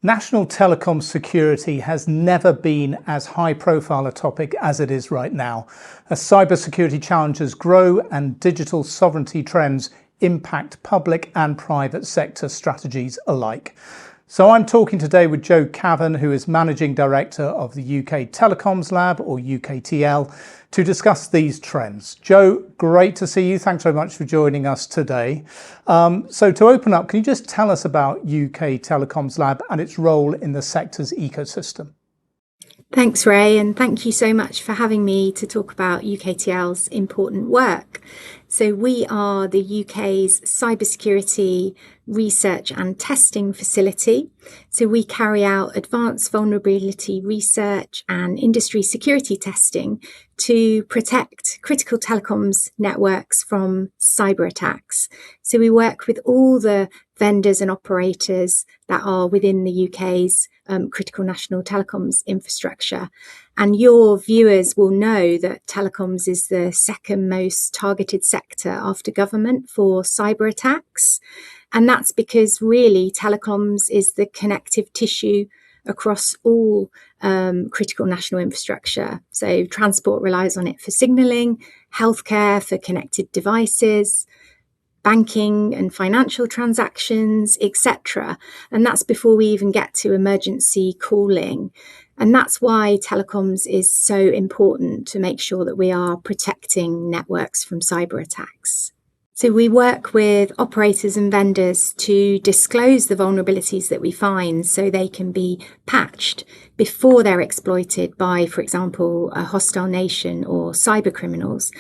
National telecom security has never been as high-profile a topic as it is right now, as cybersecurity challenges grow and digital sovereignty trends impact public and private sector strategies alike. So I'm talking today with Joanna Cavan, who is Managing Director of the UK Telecoms Lab, or UKTL, to discuss these trends. Jo, great to see you. Thanks very much for joining us today. So to open up, can you just tell us about UK Telecoms Lab and its role in the sector's ecosystem? Thanks, Ray, and thank you so much for having me to talk about UKTL's important work. So we are the UK's cybersecurity research and testing facility. So we carry out advanced vulnerability research and industry security testing to protect critical telecoms networks from cyber attacks. So we work with all the vendors and operators that are within the UK's critical national telecoms infrastructure. And your viewers will know that telecoms is the second most targeted sector after government for cyber attacks. And that's because really telecoms is the connective tissue across all critical national infrastructure. So transport relies on it for signalling, healthcare for connected devices, banking and financial transactions, etc. And that's before we even get to emergency calling. And that's why telecoms is so important, to make sure that we are protecting networks from cyber attacks. So we work with operators and vendors to disclose the vulnerabilities that we find so they can be patched before they're exploited by, for example, a hostile nation or cyber criminals.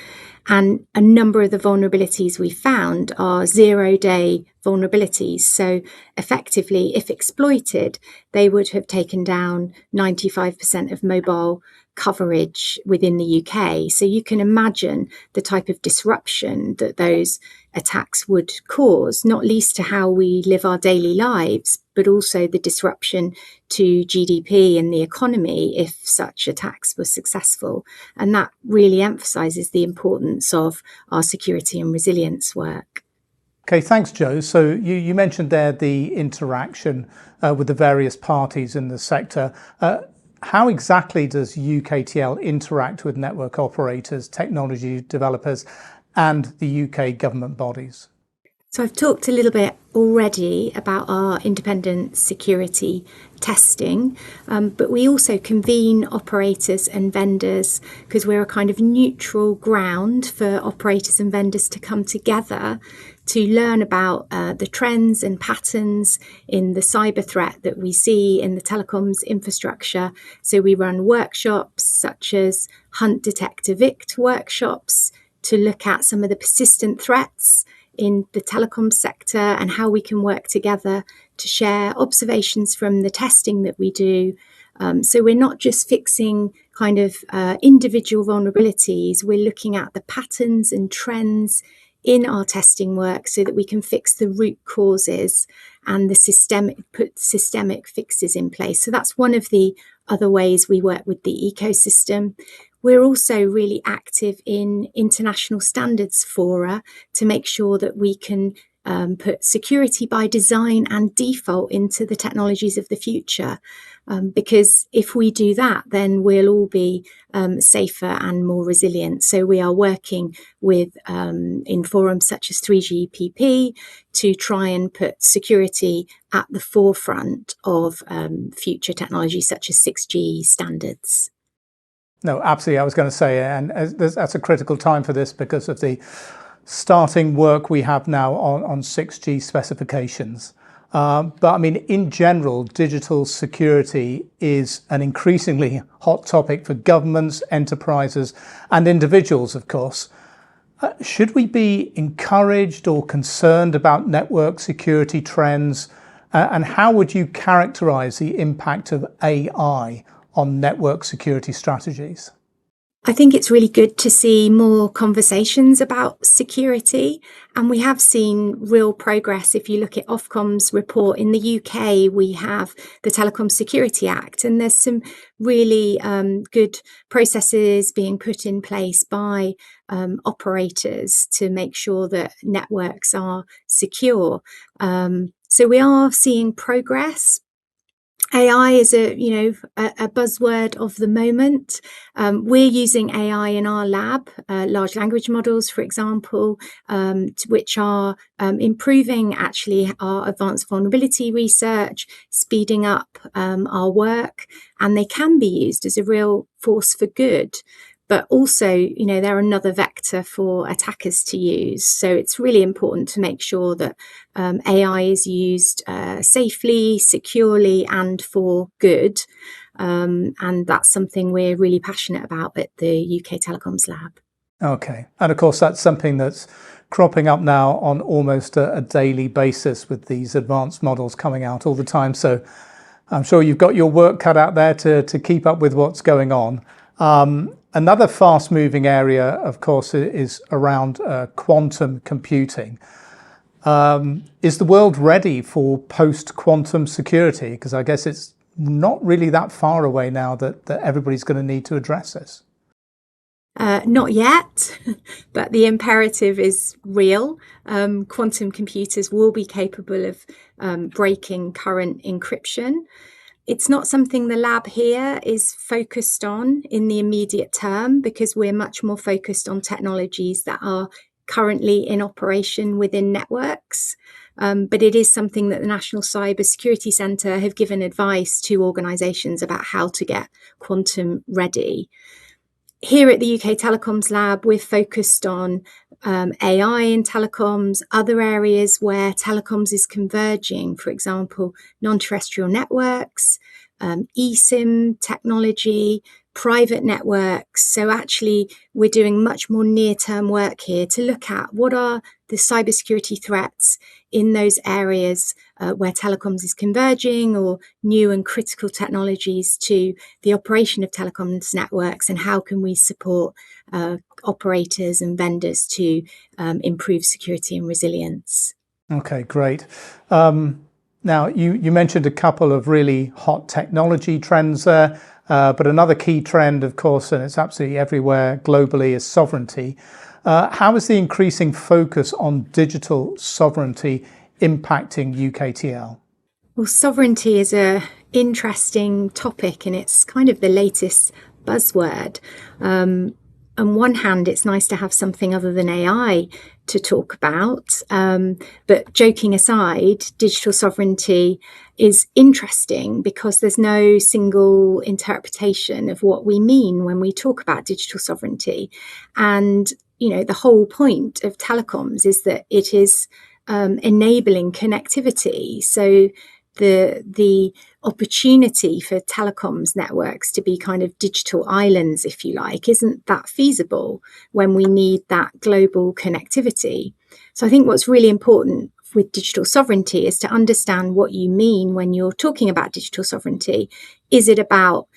And a number of the vulnerabilities we found are zero-day vulnerabilities. So effectively, if exploited, they would have taken down 95% of mobile coverage within the UK. So you can imagine the type of disruption that those attacks would cause, not least to how we live our daily lives, but also the disruption to GDP and the economy if such attacks were successful. And that really emphasises the importance of our security and resilience work. Okay, thanks, Jo. So you mentioned there the interaction with the various parties in the sector. How exactly does UKTL interact with network operators, technology developers, and the UK government bodies? So I've talked a little bit already about our independent security testing, but we also convene operators and vendors because we're a kind of neutral ground for operators and vendors to come together to learn about the trends and patterns in the cyber threat that we see in the telecoms infrastructure. So we run workshops such as Hunt, Detect, Evict workshops to look at some of the persistent threats in the telecom sector and how we can work together to share observations from the testing that we do. So we're not just fixing kind of individual vulnerabilities, we're looking at the patterns and trends in our testing work so that we can fix the root causes and put systemic fixes in place. So that's one of the other ways we work with the ecosystem. We're also really active in international standards fora to make sure that we can put security by design and default into the technologies of the future. Because if we do that, then we'll all be safer and more resilient. So we are working with in forums such as 3GPP to try and put security at the forefront of future technologies such as 6G standards. No, absolutely. I was going to say, and that's a critical time for this because of the starting work we have now on 6G specifications. But I mean, in general, digital security is an increasingly hot topic for governments, enterprises, and individuals, of course. Should we be encouraged or concerned about network security trends? And how would you characterize the impact of AI on network security strategies? I think it's really good to see more conversations about security, and we have seen real progress. If you look at Ofcom's report in the UK, we have the Telecom Security Act, and there's some really good processes being put in place by operators to make sure that networks are secure. So we are seeing progress. AI is a buzzword of the moment. We're using AI in our lab, large language models, for example, which are improving actually our advanced vulnerability research, speeding up our work, and they can be used as a real force for good. But also, they're another vector for attackers to use. So it's really important to make sure that AI is used safely, securely, and for good. And that's something we're really passionate about at the UK Telecoms Lab. Okay. And of course, that's something that's cropping up now on almost a daily basis with these advanced models coming out all the time. So I'm sure you've got your work cut out there to keep up with what's going on. Another fast-moving area, of course, is around quantum computing. Is the world ready for post-quantum security? Because I guess it's not really that far away now that everybody's going to need to address this. Not yet, but the imperative is real. Quantum computers will be capable of breaking current encryption. It's not something the lab here is focused on in the immediate term, because we're much more focused on technologies that are currently in operation within networks. But it is something that the National Cyber Security Centre have given advice to organisations about how to get quantum ready. Here at the UK Telecoms Lab, we're focused on AI in telecoms, other areas where telecoms is converging, for example, non-terrestrial networks, eSIM technology, private networks. So actually, we're doing much more near-term work here to look at what are the cybersecurity threats in those areas where telecoms is converging, or new and critical technologies to the operation of telecoms networks, and how can we support operators and vendors to improve security and resilience. Okay, great. Now, you mentioned a couple of really hot technology trends there, but another key trend, of course, and it's absolutely everywhere globally, is sovereignty. How is the increasing focus on digital sovereignty impacting UKTL? Well, sovereignty is an interesting topic, and it's kind of the latest buzzword. On one hand, it's nice to have something other than AI to talk about. But joking aside, digital sovereignty is interesting because there's no single interpretation of what we mean when we talk about digital sovereignty. And, the whole point of telecoms is that it is enabling connectivity. So the opportunity for telecoms networks to be kind of digital islands, if you like, isn't that feasible when we need that global connectivity. So I think what's really important with digital sovereignty is to understand what you mean when you're talking about digital sovereignty. Is it about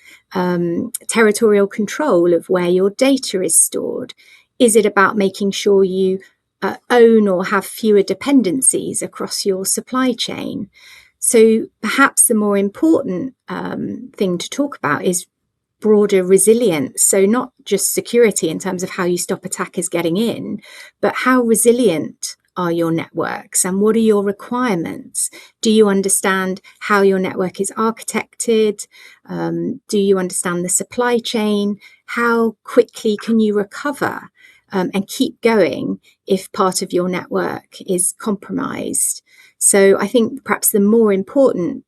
territorial control of where your data is stored? Is it about making sure you own or have fewer dependencies across your supply chain? So perhaps the more important thing to talk about is broader resilience. So not just security in terms of how you stop attackers getting in, but how resilient are your networks and what are your requirements? Do you understand how your network is architected? Do you understand the supply chain? How quickly can you recover and keep going if part of your network is compromised? So I think perhaps the more important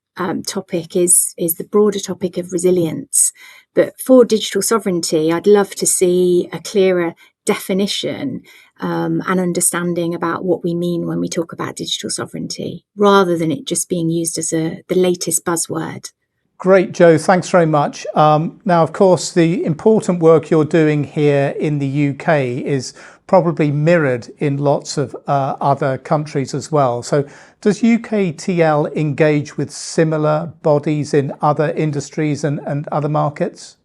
topic is the broader topic of resilience. But for digital sovereignty, I'd love to see a clearer definition and understanding about what we mean when we talk about digital sovereignty, rather than it just being used as the latest buzzword. Great, Jo, thanks very much. Now, of course, the important work you're doing here in the UK is probably mirrored in lots of other countries as well. So does UKTL engage with similar bodies in other industries and other markets?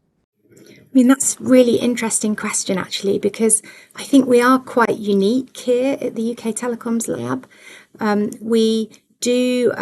I mean, that's a really interesting question, actually, because I think we are quite unique here at the UK Telecoms Lab. We do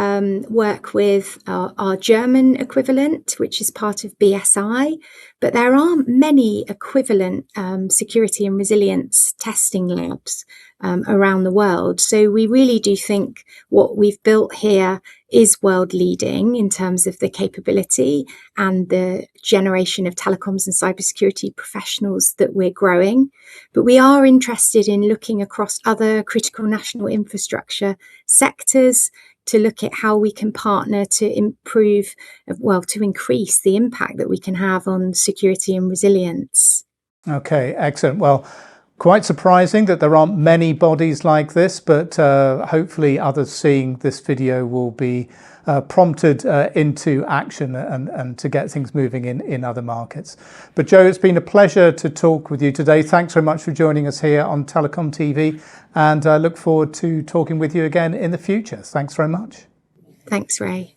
work with our German equivalent, which is part of BSI, but there aren't many equivalent security and resilience testing labs around the world. So we really do think what we've built here is world leading in terms of the capability and the generation of telecoms and cybersecurity professionals that we're growing. But we are interested in looking across other critical national infrastructure sectors to look at how we can partner to improve, well, to increase the impact that we can have on security and resilience. Okay, excellent. Well, quite surprising that there aren't many bodies like this, but hopefully others seeing this video will be prompted into action and to get things moving in other markets. But Jo, it's been a pleasure to talk with you today. Thanks very much for joining us here on Telecom TV, and I look forward to talking with you again in the future. Thanks very much. Thanks, Ray.